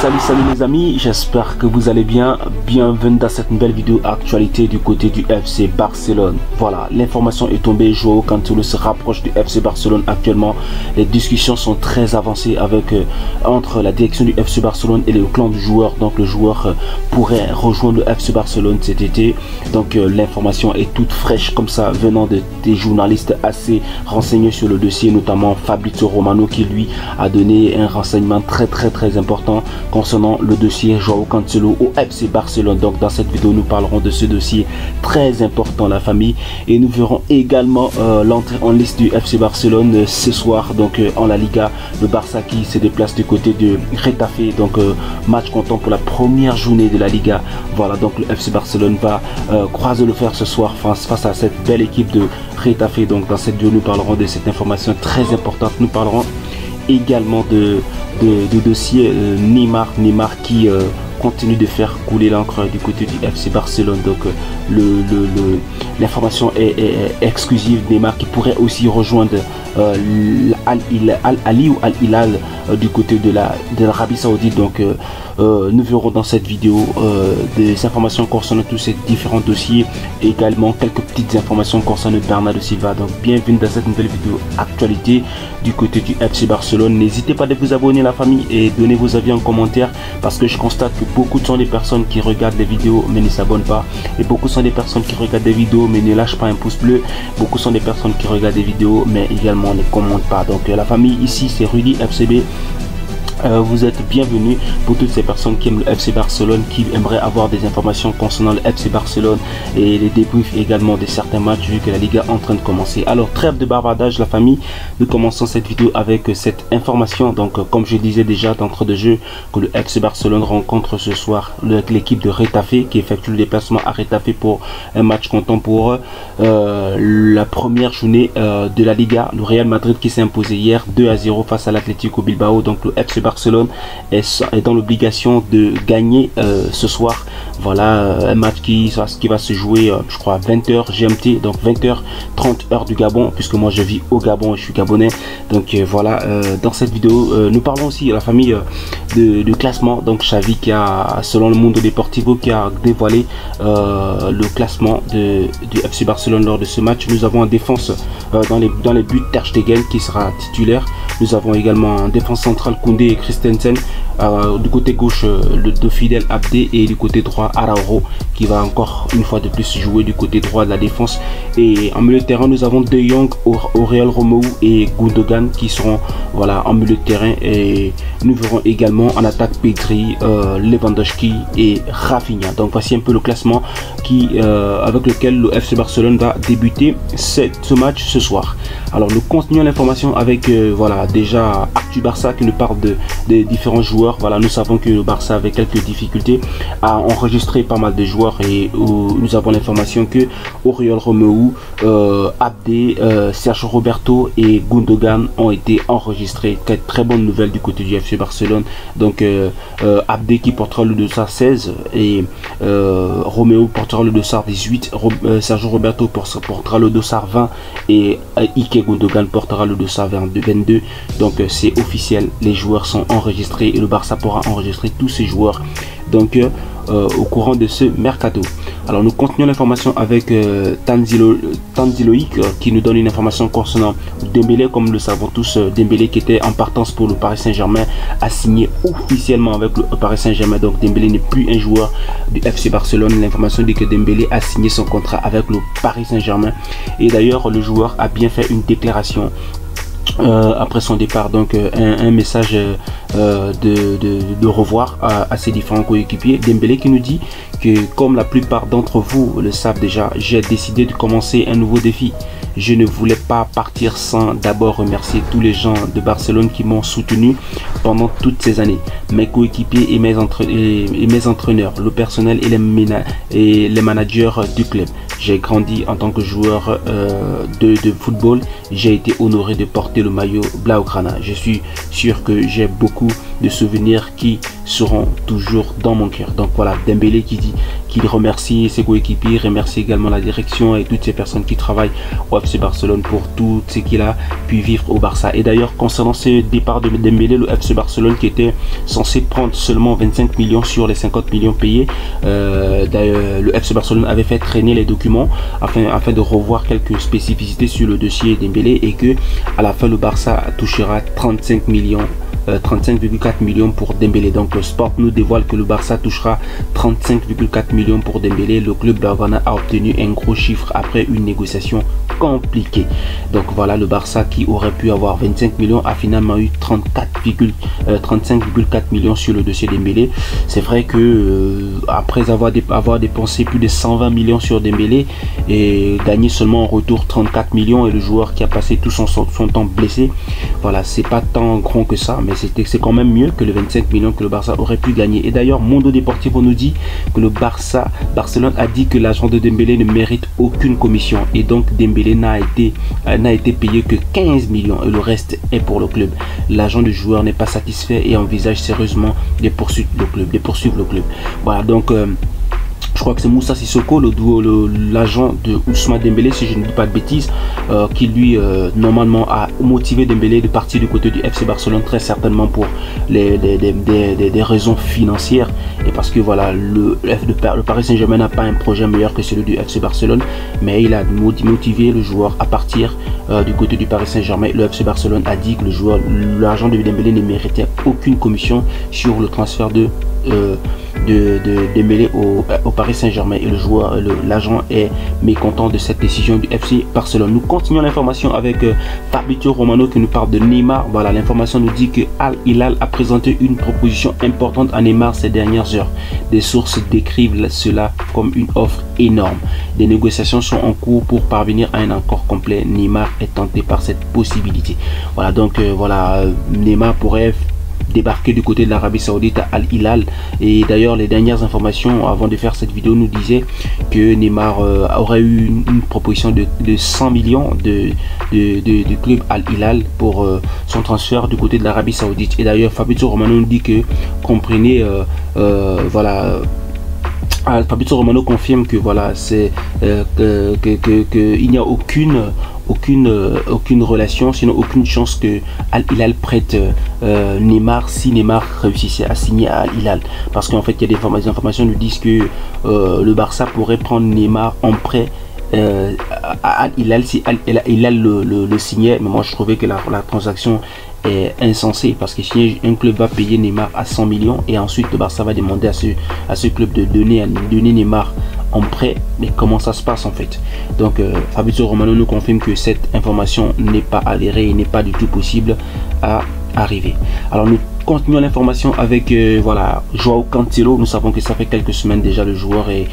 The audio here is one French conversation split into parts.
Salut les amis, j'espère que vous allez bien. Bienvenue dans cette nouvelle vidéo actualité du côté du FC Barcelone. Voilà, l'information est tombée. Joao Cancelo se rapproche du FC Barcelone actuellement. Les discussions sont très avancées avec entre la direction du FC Barcelone et le clan du joueur. Donc le joueur pourrait rejoindre le FC Barcelone cet été. Donc l'information est toute fraîche comme ça, venant des journalistes assez renseignés sur le dossier, notamment Fabrizio Romano qui lui a donné un renseignement très important concernant le dossier Joao Cancelo au FC Barcelone. Donc dans cette vidéo nous parlerons de ce dossier très important, la famille, et nous verrons également l'entrée en liste du FC Barcelone ce soir, donc en la Liga. Le Barça qui se déplace du côté de Getafe, donc match comptant pour la première journée de la Liga. Voilà, donc le FC Barcelone va croiser le fer ce soir face à cette belle équipe de Getafe. Donc dans cette vidéo nous parlerons de cette information très importante. Nous parlerons également de dossier Neymar qui continue de faire couler l'encre du côté du FC Barcelone. Donc l'information est exclusive. Neymar qui pourrait aussi rejoindre Al-Ali ou Al-Hilal du côté de l'Arabie Saoudite. Donc nous verrons dans cette vidéo des informations concernant tous ces différents dossiers, et également quelques petites informations concernant Bernardo Silva. Donc bienvenue dans cette nouvelle vidéo actualité du côté du FC Barcelone. N'hésitez pas à vous abonner, la famille, et donner vos avis en commentaire, parce que je constate que beaucoup sont des personnes qui regardent les vidéos mais ne s'abonnent pas, et beaucoup sont des personnes qui regardent des vidéos mais ne lâchent pas un pouce bleu. Beaucoup sont des personnes qui regardent des vidéos mais également ne commentent pas. Donc la famille, ici c'est Rudy FCB. Vous êtes bienvenus pour toutes ces personnes qui aiment le FC Barcelone, qui aimeraient avoir des informations concernant le FC Barcelone et les débriefs également de certains matchs vu que la Liga est en train de commencer. Alors trêve de bavardage, la famille, nous commençons cette vidéo avec cette information. Donc comme je disais déjà d'entrée de jeu, que le FC Barcelone rencontre ce soir l'équipe de Getafe, qui effectue le déplacement à Getafe pour un match comptant pour la première journée de la Liga. Le Real Madrid qui s'est imposé hier 2-0 face à l'Atlético Bilbao. Donc le FC Barcelone est dans l'obligation de gagner ce soir. Voilà, un match qui va se jouer je crois à 20h GMT, donc 20h30 heure du Gabon, puisque moi je vis au Gabon et je suis gabonais. Donc voilà, dans cette vidéo nous parlons aussi à la famille de classement. Donc Xavi qui a, selon le Mundo Deportivo, qui a dévoilé le classement du FC Barcelone lors de ce match. Nous avons en défense dans les buts Ter Stegen qui sera titulaire. Nous avons également en défense centrale Koundé et Christensen. Du côté gauche de Fidel Abdé, et du côté droit Araujo qui va encore une fois de plus jouer du côté droit de la défense. Et en milieu de terrain nous avons De Jong, Oriol Romeu et Gundogan qui seront voilà en milieu de terrain. Et nous verrons également en attaque Pedri, Lewandowski et Rafinha. Donc voici un peu le classement avec lequel le FC Barcelone va débuter ce match ce soir. Alors nous continuons l'information avec voilà déjà Actu Barça qui nous parle des différents joueurs. Voilà, nous savons que le Barça avait quelques difficultés à enregistrer pas mal de joueurs, et nous avons l'information que Oriol Romeu, Abdé, Sergio Roberto et Gundogan ont été enregistrés. Très bonne nouvelle du côté du FC Barcelone. Donc Abdé qui portera le dossard 16 et Romeu portera le dossard 18, Sergio Roberto portera le dossard 20 et Ike Gundogan portera le dossard 22. Donc c'est officiel, les joueurs sont enregistrés et le Barça pourra enregistrer tous ces joueurs donc au courant de ce mercato. Alors nous continuons l'information avec Tanziloïc qui nous donne une information concernant Dembélé. Comme le savons tous, Dembélé qui était en partance pour le Paris Saint-Germain a signé officiellement avec le Paris Saint-Germain. Donc Dembélé n'est plus un joueur du FC Barcelone. L'information dit que Dembélé a signé son contrat avec le Paris Saint-Germain, et d'ailleurs le joueur a bien fait une déclaration après son départ. Donc un message de revoir à ses différents coéquipiers. Dembélé qui nous dit que, comme la plupart d'entre vous le savent déjà, j'ai décidé de commencer un nouveau défi. Je ne voulais pas partir sans d'abord remercier tous les gens de Barcelone qui m'ont soutenu pendant toutes ces années, mes coéquipiers et mes entraîneurs, le personnel et les managers du club. J'ai grandi en tant que joueur de football. J'ai été honoré de porter le maillot Blaugrana. Je suis sûr que j'ai beaucoup de souvenirs qui seront toujours dans mon cœur. Donc voilà, Dembélé qui dit qu'il remercie ses coéquipiers, remercie également la direction et toutes ces personnes qui travaillent au FC Barcelone pour tout ce qu'il a pu vivre au Barça. Et d'ailleurs, concernant ce départ de Dembélé, le FC Barcelone qui était censé prendre seulement 25 millions sur les 50 millions payés, d'ailleurs, le FC Barcelone avait fait traîner les documents afin de revoir quelques spécificités sur le dossier Dembélé, et que à la fin le Barça touchera 35 millions 35,4 millions pour Dembélé. Donc le Sport nous dévoile que le Barça touchera 35,4 millions pour Dembélé. Le club blaugrana a obtenu un gros chiffre après une négociation compliquée. Donc voilà, le Barça qui aurait pu avoir 25 millions a finalement eu 35,4 millions sur le dossier Dembélé. C'est vrai que après avoir dépensé plus de 120 millions sur Dembélé et gagné seulement en retour 34 millions, et le joueur qui a passé tout son temps blessé, voilà, c'est pas tant grand que ça, mais c'est quand même mieux que les 25 millions que le Barça aurait pu gagner. Et d'ailleurs, Mundo Deportivo nous dit que le Barcelone a dit que l'agent de Dembélé ne mérite aucune commission, et donc Dembélé n'a été payé que 15 millions et le reste est pour le club. L'agent du joueur n'est pas satisfait et envisage sérieusement de poursuivre le club. Voilà, donc je crois que c'est Moussa Sissoko, l'agent de Ousmane Dembélé, si je ne dis pas de bêtises, qui lui normalement a motivé Dembélé de partir du côté du FC Barcelone, très certainement pour des raisons financières, et parce que voilà, le Paris Saint-Germain n'a pas un projet meilleur que celui du FC Barcelone, mais il a motivé le joueur à partir du côté du Paris Saint-Germain. Le FC Barcelone a dit que l'agent de Dembélé ne méritait aucune commission sur le transfert de Dembélé au Paris Saint-Germain, et l'agent est mécontent de cette décision du FC Barcelone. Nous continuons l'information avec Fabrizio Romano qui nous parle de Neymar. Voilà, l'information nous dit que Al Hilal a présenté une proposition importante à Neymar ces dernières heures. Des sources décrivent cela comme une offre énorme. Des négociations sont en cours pour parvenir à un accord complet. Neymar est tenté par cette possibilité. Voilà, donc Neymar pourrait débarquer du côté de l'Arabie Saoudite à Al Hilal. Et d'ailleurs, les dernières informations avant de faire cette vidéo nous disaient que Neymar aurait eu une proposition de 100 millions du club Al Hilal pour son transfert du côté de l'Arabie Saoudite. Et d'ailleurs, Fabrizio Romano nous dit que, comprenez, voilà, Fabrizio Romano confirme que voilà, c'est il n'y a aucune relation, sinon aucune chance que Al Hilal prête Neymar si Neymar réussissait à signer à Al Hilal, parce qu'en fait il y a des informations nous disent que le Barça pourrait prendre Neymar en prêt à Al Hilal si Al Hilal le signait. Mais moi je trouvais que la transaction est insensée, parce que si un club va payer Neymar à 100 millions et ensuite le Barça va demander à ce club de donner Neymar en prêt, mais comment ça se passe en fait? Donc Fabrizio Romano nous confirme que cette information n'est pas avérée et n'est pas du tout possible à arriver. Alors nous continuons l'information avec voilà, Joao Cancelo. Nous savons que ça fait quelques semaines déjà le joueur est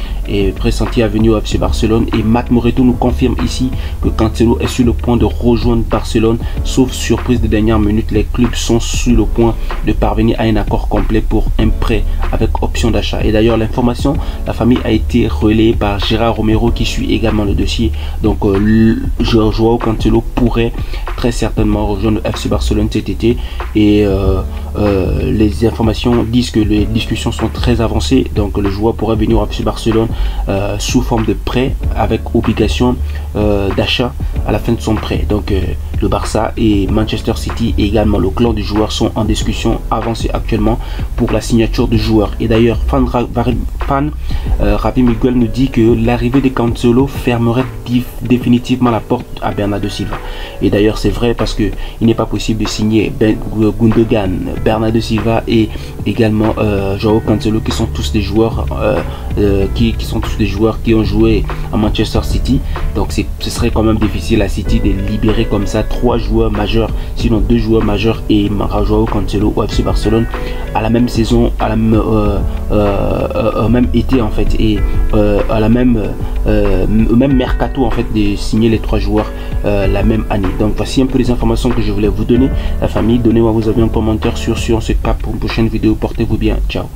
pressenti à venir au FC Barcelone, et Matt Moreto nous confirme ici que Cancelo est sur le point de rejoindre Barcelone. Sauf surprise de dernière minute, les clubs sont sur le point de parvenir à un accord complet pour un prêt avec option d'achat. Et d'ailleurs l'information, la famille a été relayée par Gérard Romero qui suit également le dossier. Donc Joao Cancelo pourrait très certainement rejoindre le FC Barcelone cet été, et les informations disent que les discussions sont très avancées. Donc le joueur pourrait venir au FC Barcelone sous forme de prêt avec obligation d'achat à la fin de son prêt. Donc le Barça et Manchester City et également le clan du joueur sont en discussion avancée actuellement pour la signature du joueur. Et d'ailleurs Ravi Miguel nous dit que l'arrivée de Cancelo fermerait définitivement la porte à Bernardo Silva. Et d'ailleurs c'est vrai, parce que il n'est pas possible de signer Gundogan, Bernardo Silva et également Joao Cancelo, qui sont tous des joueurs qui ont joué à Manchester City. Donc ce serait quand même difficile à City de libérer comme ça 3 joueurs majeurs, sinon 2 joueurs majeurs et Joao Cancelo au FC Barcelone à la même saison, à la même été en fait, et à la même mercato en fait, de signer les 3 joueurs la même année. Donc voici un peu les informations que je voulais vous donner. La famille, donnez-moi vos avis en commentaire sur ce cap pour une prochaine vidéo. Portez-vous bien, ciao.